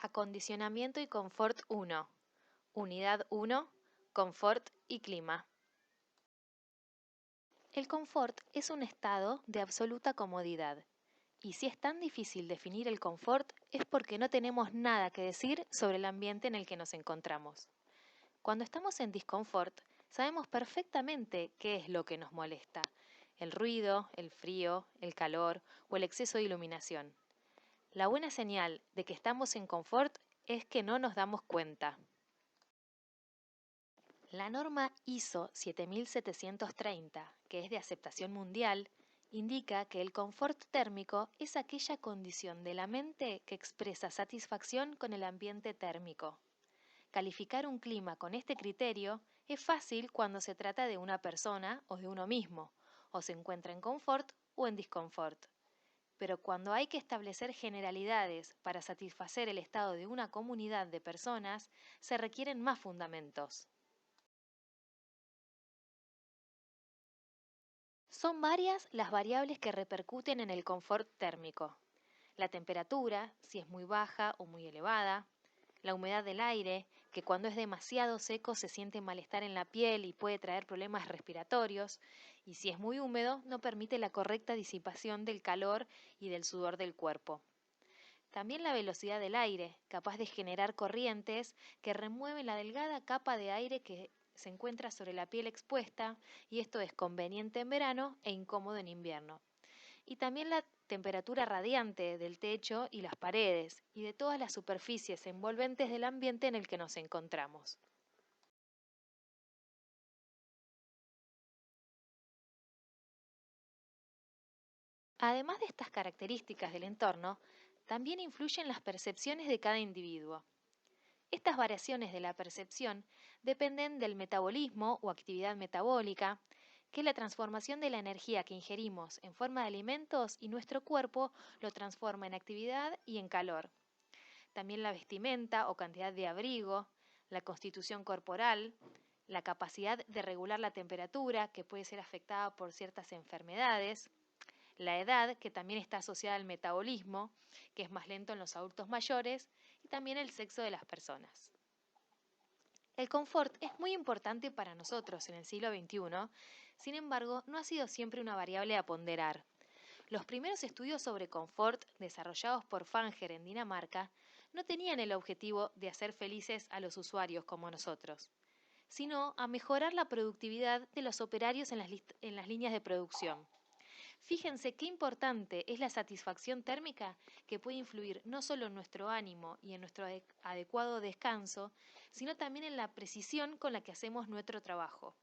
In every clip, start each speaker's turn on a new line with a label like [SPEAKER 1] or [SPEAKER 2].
[SPEAKER 1] Acondicionamiento y confort 1. Unidad 1. Confort y clima. El confort es un estado de absoluta comodidad. Y si es tan difícil definir el confort es porque no tenemos nada que decir sobre el ambiente en el que nos encontramos. Cuando estamos en disconfort, sabemos perfectamente qué es lo que nos molesta: el ruido, el frío, el calor o el exceso de iluminación. La buena señal de que estamos en confort es que no nos damos cuenta. La norma ISO 7730, que es de aceptación mundial, indica que el confort térmico es aquella condición de la mente que expresa satisfacción con el ambiente térmico. Calificar un clima con este criterio es fácil cuando se trata de una persona o de uno mismo, o se encuentra en confort o en disconfort. Pero cuando hay que establecer generalidades para satisfacer el estado de una comunidad de personas, se requieren más fundamentos. Son varias las variables que repercuten en el confort térmico. La temperatura, si es muy baja o muy elevada; la humedad del aire, que cuando es demasiado seco se siente malestar en la piel y puede traer problemas respiratorios, y si es muy húmedo no permite la correcta disipación del calor y del sudor del cuerpo. También la velocidad del aire, capaz de generar corrientes que remueven la delgada capa de aire que se encuentra sobre la piel expuesta, y esto es conveniente en verano e incómodo en invierno. Y también la temperatura radiante del techo y las paredes, y de todas las superficies envolventes del ambiente en el que nos encontramos. Además de estas características del entorno, también influyen las percepciones de cada individuo. Estas variaciones de la percepción dependen del metabolismo o actividad metabólica, que es la transformación de la energía que ingerimos en forma de alimentos y nuestro cuerpo lo transforma en actividad y en calor. También la vestimenta o cantidad de abrigo, la constitución corporal, la capacidad de regular la temperatura, que puede ser afectada por ciertas enfermedades; la edad, que también está asociada al metabolismo, que es más lento en los adultos mayores; y también el sexo de las personas. El confort es muy importante para nosotros en el siglo XXI, sin embargo, no ha sido siempre una variable a ponderar. Los primeros estudios sobre confort, desarrollados por Fanger en Dinamarca, no tenían el objetivo de hacer felices a los usuarios como nosotros, sino a mejorar la productividad de los operarios en las líneas de producción. Fíjense qué importante es la satisfacción térmica, que puede influir no solo en nuestro ánimo y en nuestro adecuado descanso, sino también en la precisión con la que hacemos nuestro trabajo.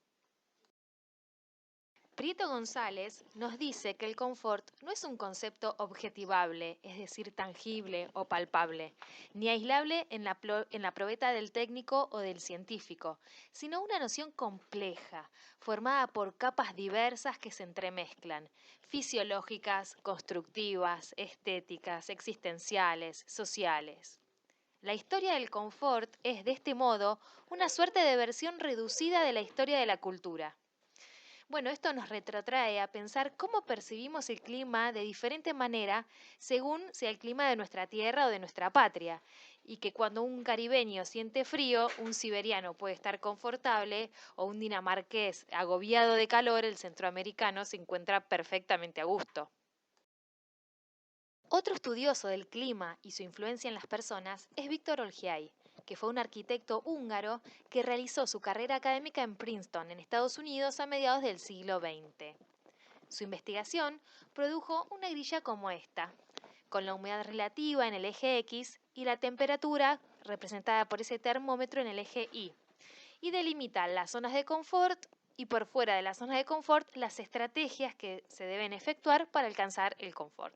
[SPEAKER 1] Prieto González nos dice que el confort no es un concepto objetivable, es decir, tangible o palpable, ni aislable en la probeta del técnico o del científico, sino una noción compleja, formada por capas diversas que se entremezclan: fisiológicas, constructivas, estéticas, existenciales, sociales. La historia del confort es, de este modo, una suerte de versión reducida de la historia de la cultura. Bueno, esto nos retrotrae a pensar cómo percibimos el clima de diferente manera según sea el clima de nuestra tierra o de nuestra patria, y que cuando un caribeño siente frío, un siberiano puede estar confortable, o un dinamarqués agobiado de calor, el centroamericano se encuentra perfectamente a gusto. Otro estudioso del clima y su influencia en las personas es Víctor Olgiay, que fue un arquitecto húngaro que realizó su carrera académica en Princeton, en Estados Unidos, a mediados del siglo XX. Su investigación produjo una grilla como esta, con la humedad relativa en el eje X y la temperatura representada por ese termómetro en el eje Y, y delimita las zonas de confort y, por fuera de las zonas de confort, las estrategias que se deben efectuar para alcanzar el confort.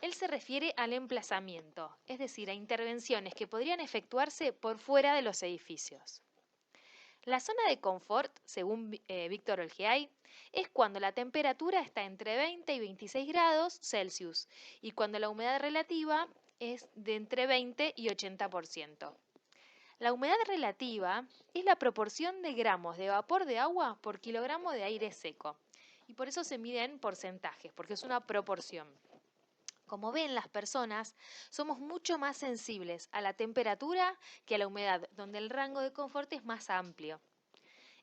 [SPEAKER 1] Él se refiere al emplazamiento, es decir, a intervenciones que podrían efectuarse por fuera de los edificios. La zona de confort, según Víctor Olgiay, es cuando la temperatura está entre 20 y 26 grados Celsius y cuando la humedad relativa es de entre 20 y 80%. La humedad relativa es la proporción de gramos de vapor de agua por kilogramo de aire seco, y por eso se mide en porcentajes, porque es una proporción. Como ven, las personas somos mucho más sensibles a la temperatura que a la humedad, donde el rango de confort es más amplio.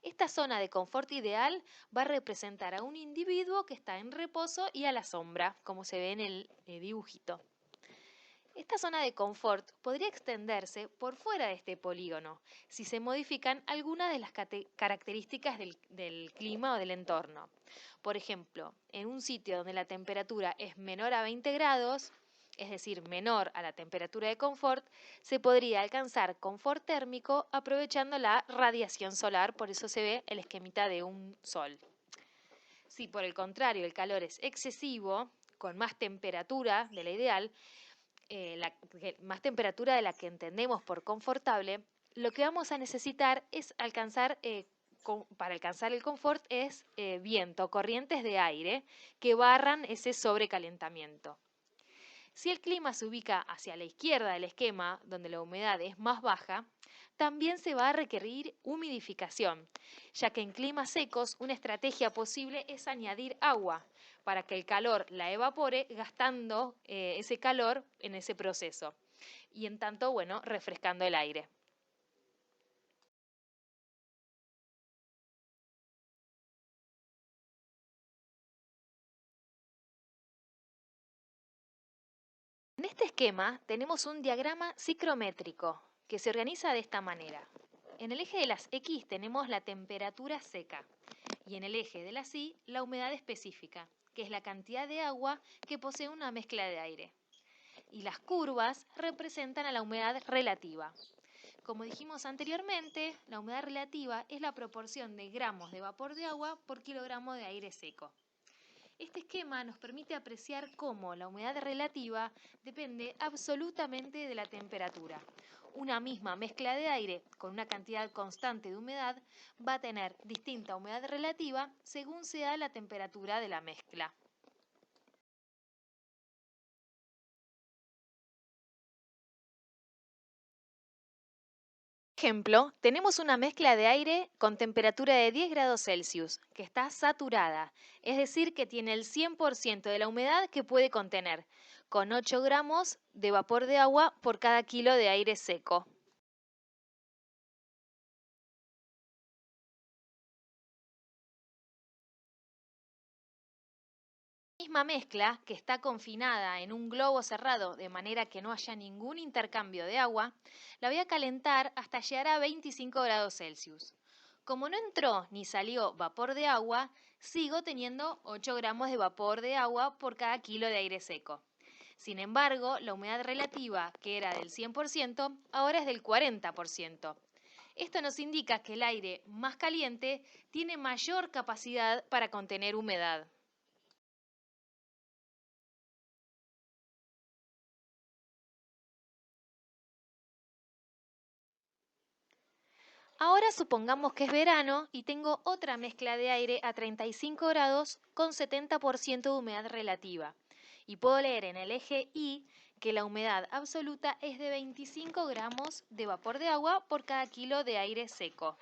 [SPEAKER 1] Esta zona de confort ideal va a representar a un individuo que está en reposo y a la sombra, como se ve en el dibujito. Esta zona de confort podría extenderse por fuera de este polígono si se modifican algunas de las características del clima o del entorno. Por ejemplo, en un sitio donde la temperatura es menor a 20 grados, es decir, menor a la temperatura de confort, se podría alcanzar confort térmico aprovechando la radiación solar, por eso se ve el esquemita de un sol. Si por el contrario el calor es excesivo, con más temperatura de la ideal, más temperatura de la que entendemos por confortable, lo que vamos a necesitar es para alcanzar el confort es viento, corrientes de aire que barran ese sobrecalentamiento. Si el clima se ubica hacia la izquierda del esquema, donde la humedad es más baja, también se va a requerir humidificación, ya que en climas secos una estrategia posible es añadir agua para que el calor la evapore, gastando ese calor en ese proceso y en tanto, bueno, refrescando el aire. En este esquema tenemos un diagrama ciclométrico que se organiza de esta manera. En el eje de las X tenemos la temperatura seca y en el eje de las Y la humedad específica, que es la cantidad de agua que posee una mezcla de aire. Y las curvas representan a la humedad relativa. Como dijimos anteriormente, la humedad relativa es la proporción de gramos de vapor de agua por kilogramo de aire seco. Este esquema nos permite apreciar cómo la humedad relativa depende absolutamente de la temperatura. Una misma mezcla de aire con una cantidad constante de humedad va a tener distinta humedad relativa según sea la temperatura de la mezcla. Ejemplo, tenemos una mezcla de aire con temperatura de 10 grados Celsius, que está saturada, es decir, que tiene el 100% de la humedad que puede contener, con 8 gramos de vapor de agua por cada kilo de aire seco. La misma mezcla, que está confinada en un globo cerrado de manera que no haya ningún intercambio de agua, la voy a calentar hasta llegar a 25 grados Celsius. Como no entró ni salió vapor de agua, sigo teniendo 8 gramos de vapor de agua por cada kilo de aire seco. Sin embargo, la humedad relativa, que era del 100%, ahora es del 40%. Esto nos indica que el aire más caliente tiene mayor capacidad para contener humedad. Ahora supongamos que es verano y tengo otra mezcla de aire a 35 grados con 70% de humedad relativa. Y puedo leer en el eje Y que la humedad absoluta es de 25 gramos de vapor de agua por cada kilo de aire seco.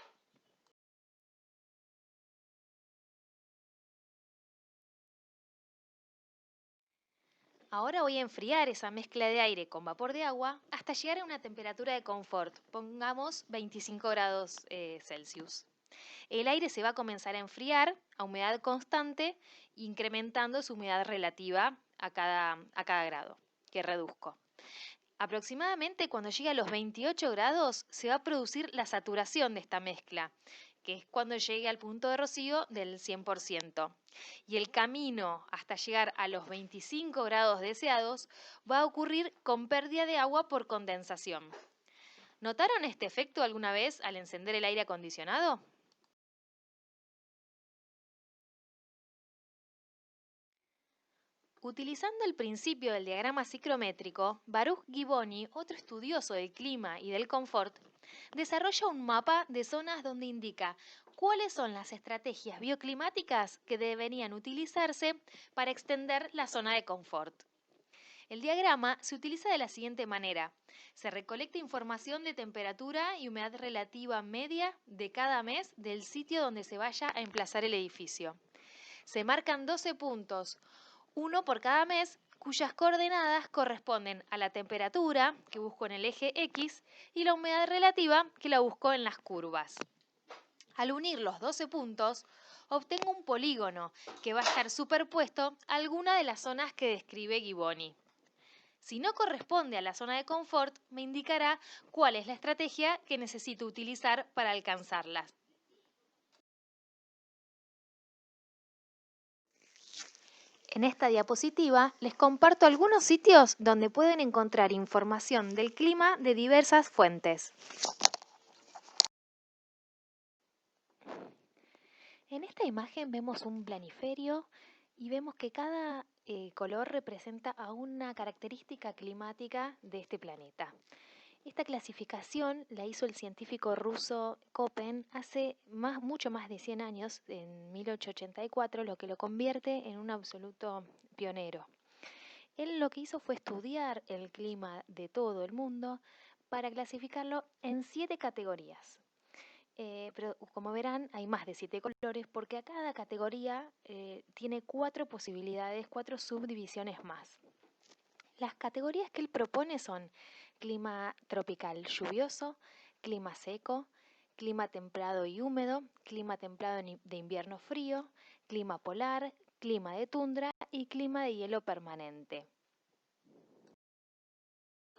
[SPEAKER 1] Ahora voy a enfriar esa mezcla de aire con vapor de agua hasta llegar a una temperatura de confort, pongamos 25 grados Celsius. El aire se va a comenzar a enfriar a humedad constante, incrementando su humedad relativa a cada grado que reduzco. Aproximadamente cuando llegue a los 28 grados se va a producir la saturación de esta mezcla, que es cuando llegue al punto de rocío del 100%. Y el camino hasta llegar a los 25 grados deseados va a ocurrir con pérdida de agua por condensación. ¿Notaron este efecto alguna vez al encender el aire acondicionado? Utilizando el principio del diagrama ciclométrico, Baruch Giboni, otro estudioso del clima y del confort, desarrolla un mapa de zonas donde indica cuáles son las estrategias bioclimáticas que deberían utilizarse para extender la zona de confort. El diagrama se utiliza de la siguiente manera. Se recolecta información de temperatura y humedad relativa media de cada mes del sitio donde se vaya a emplazar el edificio. Se marcan 12 puntos, uno por cada mes, cuyas coordenadas corresponden a la temperatura, que busco en el eje X, y la humedad relativa, que la busco en las curvas. Al unir los 12 puntos, obtengo un polígono que va a estar superpuesto a alguna de las zonas que describe Giboni. Si no corresponde a la zona de confort, me indicará cuál es la estrategia que necesito utilizar para alcanzarlas. En esta diapositiva les comparto algunos sitios donde pueden encontrar información del clima de diversas fuentes. En esta imagen vemos un planiferio y vemos que cada color representa a una característica climática de este planeta. Esta clasificación la hizo el científico ruso Köppen hace mucho más de 100 años, en 1884, lo que lo convierte en un absoluto pionero. Él lo que hizo fue estudiar el clima de todo el mundo para clasificarlo en 7 categorías. Pero como verán, hay más de 7 colores porque a cada categoría tiene 4 posibilidades, 4 subdivisiones más. Las categorías que él propone son clima tropical lluvioso, clima seco, clima templado y húmedo, clima templado de invierno frío, clima polar, clima de tundra y clima de hielo permanente.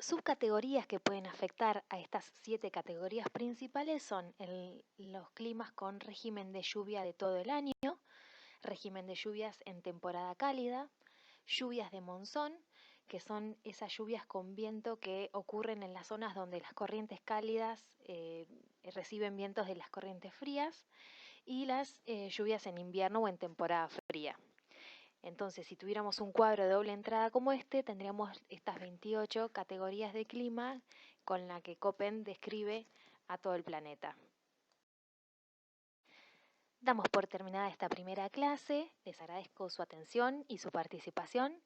[SPEAKER 1] Subcategorías que pueden afectar a estas 7 categorías principales son los climas con régimen de lluvia de todo el año, régimen de lluvias en temporada cálida, lluvias de monzón, que son esas lluvias con viento que ocurren en las zonas donde las corrientes cálidas reciben vientos de las corrientes frías, y las lluvias en invierno o en temporada fría. Entonces, si tuviéramos un cuadro de doble entrada como este, tendríamos estas 28 categorías de clima con la que Köppen describe a todo el planeta. Damos por terminada esta primera clase, les agradezco su atención y su participación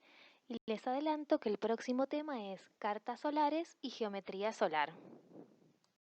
[SPEAKER 1] y les adelanto que el próximo tema es cartas solares y geometría solar.